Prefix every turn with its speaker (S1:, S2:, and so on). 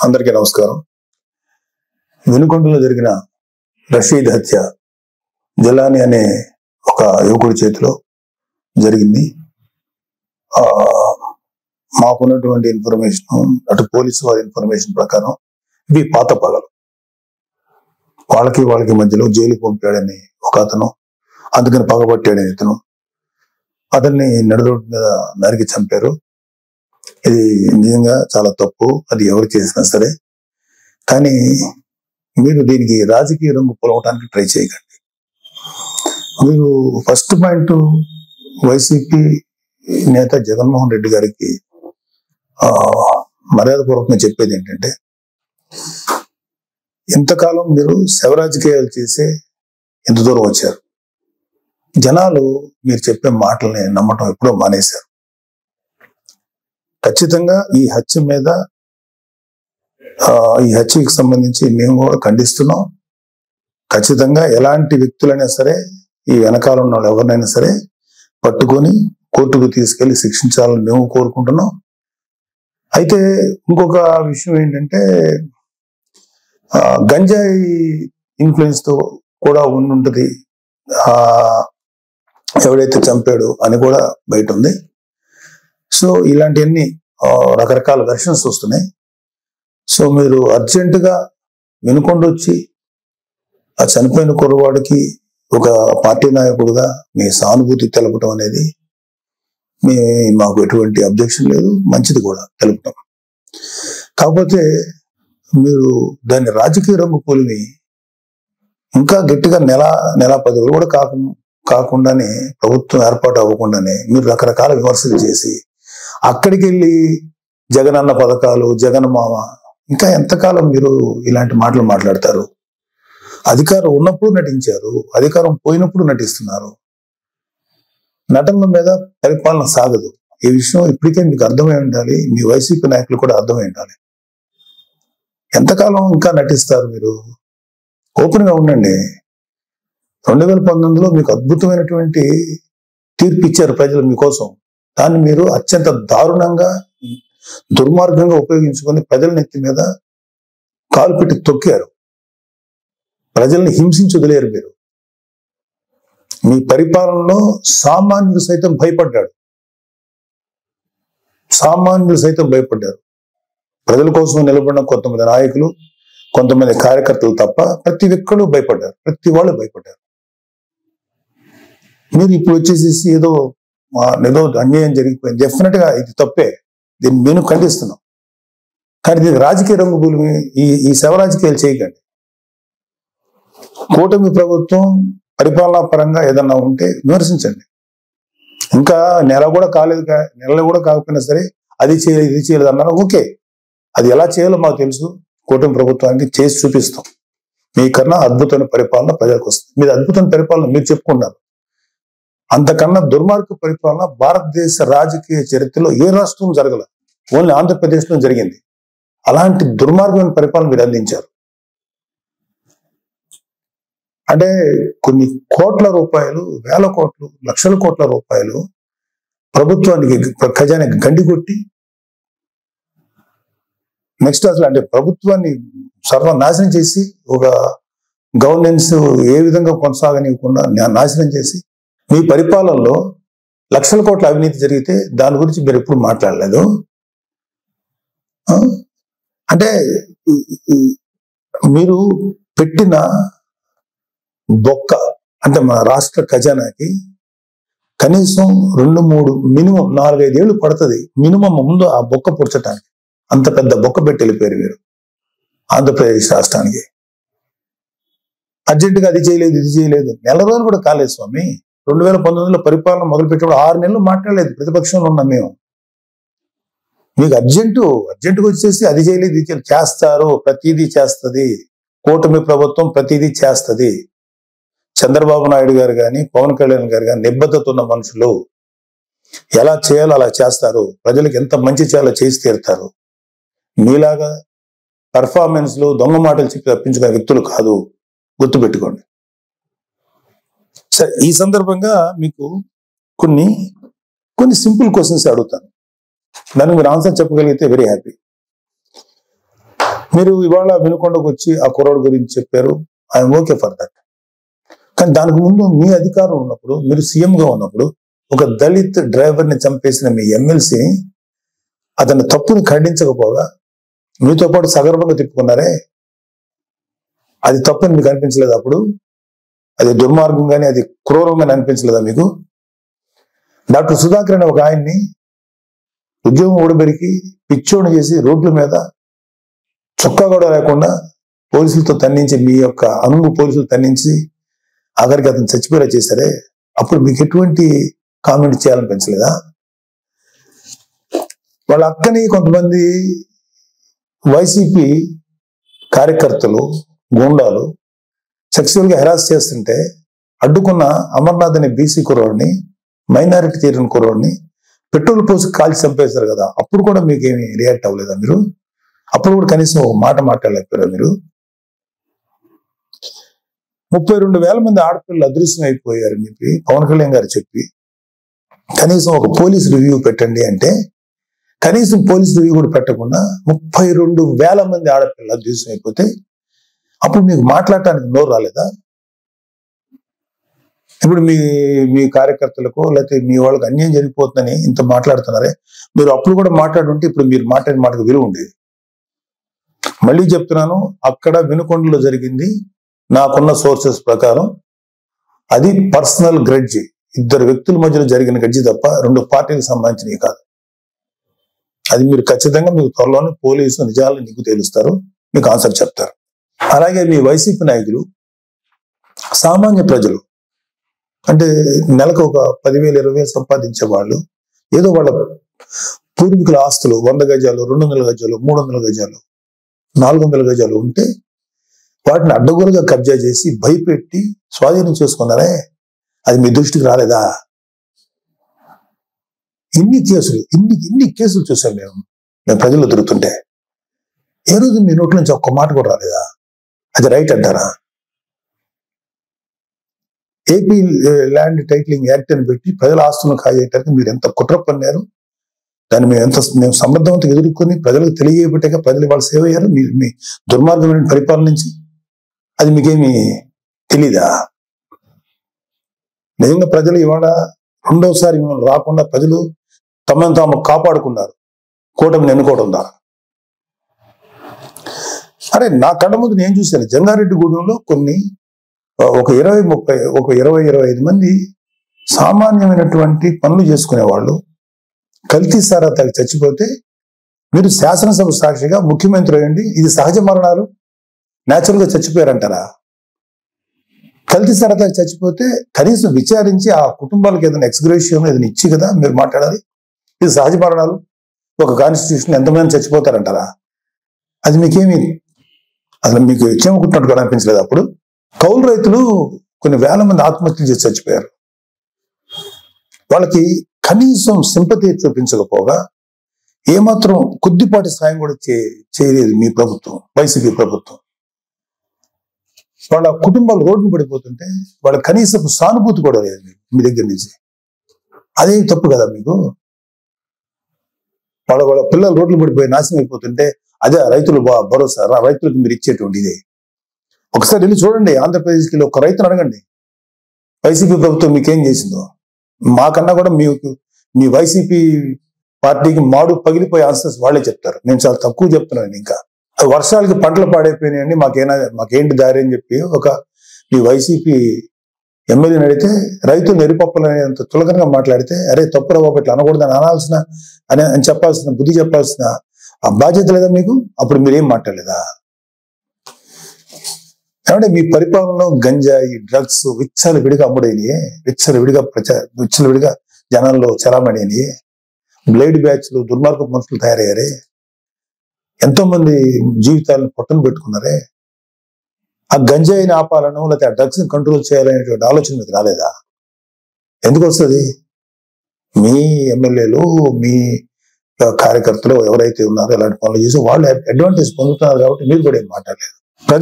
S1: అందరికీ నమస్కారం. వినుకొండలో జరిగిన రషీద్ హత్య జలాని అనే ఒక యువకుడి చేతిలో జరిగింది. మాకున్నటువంటి ఇన్ఫర్మేషన్, అటు పోలీసు వారి ఇన్ఫర్మేషన్ ప్రకారం ఇవి పాత పగలు. వాళ్ళకి మధ్యలో జైలు పంపాడని ఒక అతను, అందుకని పగబట్టాడని ఇతను, అతన్ని నడురోడ్డు మీద నరికి చంపారు. ఇది నిజంగా చాలా తప్పు, అది ఎవరు చేసినా సరే. కానీ మీరు దీనికి రాజకీయ రంగు పొలవటానికి ట్రై చేయకండి. మీరు ఫస్ట్ పాయింట్, వైసీపీ నేత జగన్మోహన్ రెడ్డి గారికి మర్యాదపూర్వకంగా చెప్పేది ఏంటంటే, ఇంతకాలం మీరు శవ రాజకీయాలు చేసే ఎంత దూరం వచ్చారు. జనాలు మీరు చెప్పే మాటల్ని నమ్మటం ఎప్పుడో మానేశారు. ఖచ్చితంగా ఈ హత్యకి సంబంధించి మేము కూడా ఖండిస్తున్నాం. ఖచ్చితంగా ఎలాంటి వ్యక్తులైనా సరే, ఈ వెనకాల ఉన్న వాళ్ళు ఎవరినైనా సరే పట్టుకొని కోర్టుకు తీసుకెళ్లి శిక్షించాలని మేము కోరుకుంటున్నాం. అయితే ఇంకొక విషయం ఏంటంటే, గంజాయి ఇన్ఫ్లుయెన్స్ తో కూడా ఉండుంటది ఎవడైతే చంపాడు అని కూడా బయట ఉంది. సో ఇలాంటివన్నీ రకరకాల వెర్షన్స్ వస్తున్నాయి. సో మీరు అర్జెంటుగా వినుకొండ వచ్చి ఆ చనిపోయిన కుర్రవాడికి ఒక పార్టీ నాయకుడుగా మీ సానుభూతి తెలపడం అనేది మాకు ఎటువంటి అబ్జెక్షన్ లేదు, మంచిది కూడా తెలుపటం. కాకపోతే మీరు దాన్ని రాజకీయ రంగు పొలిమి ఇంకా గట్టిగా నెల 10 రోజులు కూడా కాకుండానే, ప్రభుత్వం ఏర్పాటు అవ్వకుండానే మీరు రకరకాల విమర్శలు చేసి అక్కడికి వెళ్ళి జగన్ అన్న పథకాలు, జగన్ మామ, ఇంకా ఎంతకాలం మీరు ఇలాంటి మాటలు మాట్లాడతారు? అధికారం ఉన్నప్పుడు నటించారు, అధికారం పోయినప్పుడు నటిస్తున్నారు. నటనల మీద పరిపాలన సాగదు. ఈ విషయం ఇప్పటికే మీకు అర్థమై ఉండాలి, మీ వైసీపీ నాయకులు కూడా అర్థమై ఉండాలి. ఎంతకాలం ఇంకా నటిస్తారు మీరు? ఓపెన్ గా ఉండండి. 2019లో మీకు అద్భుతమైనటువంటి తీర్పు ఇచ్చారు ప్రజలు మీకోసం. దాన్ని మీరు అత్యంత దారుణంగా, దుర్మార్గంగా ఉపయోగించుకొని ప్రజల నెత్తి మీద కాలు పెట్టి తొక్కారు. ప్రజల్ని హింసించి వదిలేరు మీరు. మీ పరిపాలనలో సామాన్యులు సైతం భయపడ్డారు. ప్రజల కోసం నిలబడిన కొంతమంది నాయకులు, కొంతమంది కార్యకర్తలు తప్ప ప్రతి ఒక్కరు భయపడ్డారు. ప్రతి వాళ్ళు భయపడ్డారు. మీరు ఇప్పుడు వచ్చేసేసి ఏదో అన్యాయం జరిగిపోయింది, డెఫినెట్ గా ఇది తప్పే, దీన్ని మేము ఖండిస్తున్నాం. కానీ దీనికి రాజకీయ రంగు భూమి, ఈ శవ రాజకీయాలు చేయకండి. కూటమి ప్రభుత్వం పరిపాలనా పరంగా ఏదన్నా ఉంటే విమర్శించండి. ఇంకా నెల కూడా కాకపోయినా సరే అది చేయలేదు, ఇది చేయలేదు అన్నారు. ఓకే, అది ఎలా చేయాలో మాకు తెలుసు. కూటమి ప్రభుత్వానికి చేసి చూపిస్తాం. మీకన్నా అద్భుతమైన పరిపాలన ప్రజలకు వస్తుంది. మీరు అద్భుతమైన పరిపాలన మీరు చెప్పుకున్నారు. అంతకన్నా దుర్మార్గ పరిపాలన భారతదేశ రాజకీయ చరిత్రలో ఏ రాష్ట్రం జరగల, ఓన్లీ ఆంధ్రప్రదేశ్ లో జరిగింది. అలాంటి దుర్మార్గమైన పరిపాలన మీరు అందించారు. అంటే కొన్ని కోట్ల రూపాయలు, వేల కోట్లు, లక్షల కోట్ల రూపాయలు ప్రభుత్వానికి, ఖజానాకి గండి కొట్టి, నెక్స్ట్ అసలు అంటే ప్రభుత్వాన్ని సర్వనాశనం చేసి, ఒక గవర్నెన్స్ ఏ విధంగా కొనసాగనివ్వకుండా నాశనం చేసి, మీ పరిపాలనలో లక్షల కోట్ల అవినీతి జరిగితే దాని గురించి మీరు ఎప్పుడు మాట్లాడలేదు. అంటే మీరు పెట్టిన బొక్క, అంటే మన రాష్ట్ర ఖజానాకి కనీసం 2-3 మినిమం 4-5 ఏళ్ళు పడుతుంది మినిమం ముందు ఆ బొక్క పుడ్చడానికి. అంత పెద్ద బొక్క పెట్టి వెళ్ళిపోయారు మీరు ఆంధ్రప్రదేశ్ రాష్ట్రానికి. అర్జెంటుగా అది చేయలేదు, ఇది చేయలేదు. నెల రోజులు కూడా కాలేదు స్వామి. 2019లో పరిపాలన మొదలుపెట్టినప్పుడు 6 నెలలు మాట్లాడలేదు ప్రతిపక్షంలో ఉన్నాం మేము. మీకు అర్జెంటుగా వచ్చేసి అది చేయలేదు, ఇది చేయలేదు. చేస్తారు, ప్రతిదీ చేస్తుంది కూటమి ప్రభుత్వం, ప్రతిదీ చేస్తుంది. చంద్రబాబు నాయుడు గారు కానీ, పవన్ కళ్యాణ్ గారు కానీ నిబద్ధత ఉన్న మనుషులు. ఎలా చేయాలో అలా చేస్తారు. ప్రజలకు ఎంత మంచి చేయాలో చేసి తీరుతారు. మీలాగా పర్ఫార్మెన్స్ లో దొంగ మాటలు చెప్పి తప్పించుకునే వ్యక్తులు కాదు, గుర్తుపెట్టుకోండి. సరే, ఈ సందర్భంగా మీకు కొన్ని సింపుల్ క్వశ్చన్స్ అడుగుతాను. దానికి మీరు ఆన్సర్ చెప్పగలిగితే వెరీ హ్యాపీ. మీరు ఇవాళ వినుకొండకు వచ్చి ఆ కుర్రాడు గురించి చెప్పారు, ఐఎమ్ ఓకే ఫర్ దట్. కానీ దానికి ముందు మీ అధికారం ఉన్నప్పుడు, మీరు సీఎంగా ఉన్నప్పుడు ఒక దళిత్ డ్రైవర్ని చంపేసిన మీ ఎమ్మెల్సీని అతని తప్పుని ఖండించకపోగా మీతో పాటు సగర్వంగా తిప్పుకున్నారే, అది తప్పని మీకు అనిపించలేదు? అప్పుడు అది దుర్మార్గంగానే, అది క్రూరంగానే అనిపించలేదా మీకు? డాక్టర్ సుధాకర్ అనే ఒక ఆయన్ని ఉద్యోగం ఊడబెరికి పిచ్చోని చేసి రోడ్ల మీద చొక్కా కూడా లేకుండా పోలీసులతో తన్నించి, మీ యొక్క అనుగు పోలీసులు తన్నించి ఆఖరికి అతను చచ్చిపోయేలా చేశారే, అప్పుడు మీకు ఎటువంటి కామెంట్ చేయాలనిపించలేదా? వాళ్ళ అక్కని కొంతమంది వైసీపీ కార్యకర్తలు, గూండాలు సెక్సువల్ గా హెరాస్ చేస్తుంటే అడ్డుకున్న అమర్నాథ్ అనే బీసీ కుర్రోడిని, మైనారిటీ తీరిన కుర్రోడిని పెట్రోల్ పోసి కాల్చి చంపేశారు కదా, అప్పుడు కూడా మీకేమి రియాక్ట్ అవ్వలేదా మీరు? అప్పుడు కూడా కనీసం ఒక మాట మాట్లాడలేకపోయారా మీరు? 32,000 మంది ఆడపిల్లలు అదృశ్యం అయిపోయారని చెప్పి పవన్ కళ్యాణ్ గారు చెప్పి కనీసం ఒక పోలీస్ రివ్యూ పెట్టండి అంటే కనీసం పోలీస్ రివ్యూ కూడా పెట్టకుండా 32,000 మంది ఆడపిల్లలు అదృశ్యం అయిపోతే అప్పుడు మీకు మాట్లాడటానికి నోరు రాలేదా? ఇప్పుడు మీ కార్యకర్తలకు లేకపోతే మీ వాళ్ళకి అన్యాయం జరిగిపోతుందని ఇంత మాట్లాడుతున్నారే, మీరు అప్పుడు కూడా మాట్లాడుంటే ఇప్పుడు మీరు మాట్లాడిన మాటకు విలువ ఉండేది. మళ్ళీ చెప్తున్నాను, అక్కడ వినుకొండలో జరిగింది నాకున్న సోర్సెస్ ప్రకారం అది పర్సనల్ గ్రడ్జి, ఇద్దరు వ్యక్తుల మధ్యలో జరిగిన గడ్జి తప్ప 2 పార్టీలకు సంబంధించినవి కాదు. అది మీరు ఖచ్చితంగా మీకు త్వరలోనే పోలీసు నిజాలు నీకు తేలుస్తారు, మీకు ఆన్సర్ చెప్తారు. అలాగే మీ వైసీపీ నాయకులు సామాన్య ప్రజలు అంటే నెలకు ఒక 10,000 20,000 సంపాదించే వాళ్ళు ఏదో వాళ్ళ పూర్వీకుల ఆస్తులు 100 గజాలు 200 గజాలు 300 గజాలు 400 గజాలు ఉంటే వాటిని అడ్డగోలుగా కబ్జా చేసి భయపెట్టి స్వాధీనం చేసుకున్నారే, అది మీ దృష్టికి రాలేదా? ఇన్ని కేసులు చూసాం మేము ప్రజలు తిరుగుతుంటే. ఏ రోజు మీ నోట్ల నుంచి ఒక్క మాట కూడా రాలేదా? అది రైట్ అంటారా? ఏపీ ల్యాండ్ టైటిలింగ్ యాక్ట్ అని పెట్టి ప్రజల ఆస్తులను కాజేయటానికి మీరు ఎంత కుట్ర పన్నారు, దాన్ని మేము సమర్థవంతంగా ఎదుర్కొని ప్రజలకు తెలియబెట్టాక ప్రజలు వాళ్ళు సేవ అయ్యారు మీ దుర్మార్గమైన పరిపాలన నుంచి. అది మీకేమి తెలీదా? నిజంగా ప్రజలు ఇవాళ రెండోసారి రాకుండా ప్రజలు తమను తాము కాపాడుకున్నారు కూటమిని ఎన్నుకోవడం ద్వారా. అరే నా కళ్ళ ముందు నేను చూశాను, జంగారెడ్డిగూడెంలో కొన్ని ఒక 20-25 మంది సామాన్యమైనటువంటి పనులు చేసుకునే వాళ్ళు కల్తీ సారా తాగి చచ్చిపోతే మీరు శాసనసభ సాక్షిగా ముఖ్యమంత్రి అయ్యండి ఇది సహజ మరణాలు న్యాచురల్ గా చచ్చిపోయారంటారా? కల్తీ సారా తాగి చచ్చిపోతే కనీసం విచారించి ఆ కుటుంబాలకు ఏదైనా ఎక్స్గ్రేషియం ఏదైనా ఇచ్చి కదా మీరు మాట్లాడాలి. ఇది సహజ మరణాలు, ఒక కాన్స్టిట్యూషన్ ఎంతమంది చచ్చిపోతారంటారా? అది మీకేమి అసలు మీకు ఇచ్చేమనుకుంటున్నట్టు కూడా అనిపించలేదు. అప్పుడు కౌలు రైతులు కొన్ని వేల మంది ఆత్మహత్యలు చేసి చచ్చిపోయారు. వాళ్ళకి కనీసం సింపతి చూపించకపోగా ఏమాత్రం కొద్దిపాటి సాయం కూడా చేయలేదు మీ ప్రభుత్వం, వైసీపీ ప్రభుత్వం. వాళ్ళ కుటుంబాలు రోడ్డు పడిపోతుంటే వాళ్ళ కనీసం సానుభూతి కూడా లేదు మీ దగ్గర నుంచి. అదే తప్పు కదా మీకు? వాళ్ళ పిల్లలు రోడ్లు పడిపోయి నాశనం అయిపోతుంటే అదే రైతులు భరోసా, రైతులకు మీరు ఇచ్చేటువంటి ఇదే. ఒకసారి వెళ్ళి చూడండి, ఆంధ్రప్రదేశ్కి ఒక రైతును అడగండి వైసీపీ ప్రభుత్వం మీకేం చేసిందో. మాకన్నా కూడా మీ వైసీపీ పార్టీకి మాడు పగిలిపోయే ఆన్సర్స్ వాళ్ళే చెప్తారు. నేను చాలా తక్కువ చెప్తున్నాను. ఇంకా వర్షాలకి పంటలు పాడైపోయినాయండి, మాకేంటి దారి అని చెప్పి మీ వైసీపీ ఎమ్మెల్యేని అడిగితే రైతులు ఎరిపప్పులనేంత చులకనగా మాట్లాడితే అరే తప్పురా బాబు ఇట్లా అనకూడదని అని చెప్పాల్సిన బుద్ధి చెప్పాల్సిన ఆ బాధ్యత లేదా మీకు? అప్పుడు మీరేం మాట్లాడలేదా? ఏమంటే మీ పరిపాలనలో గంజాయి డ్రగ్స్ విచ్చలవిడిగా అమ్ముడైనయే, విచ్చలవిడిగా జనాల్లో చలామణి అయినాయి. బ్లేడ్ బ్యాచ్లు దుర్మార్గ మనుషులు తయారయ్యారే, ఎంతో మంది జీవితాలను పొట్టను పెట్టుకున్నారే. ఆ గంజాయిని ఆపాలను లేకపోతే ఆ డ్రగ్స్ ని కంట్రోల్ చేయాలనేటువంటి ఆలోచన మీకు రాలేదా? ఎందుకు వస్తుంది? మీ ఎమ్మెల్యేలు మీ కార్యకర్తలు ఎవరైతే ఉన్నారో ఇలాంటి పనులు చేసి వాళ్ళు అడ్వాంటేజ్ పొందుతున్నారు కాబట్టి మీరు కూడా ఏం మాట్లాడలేదు.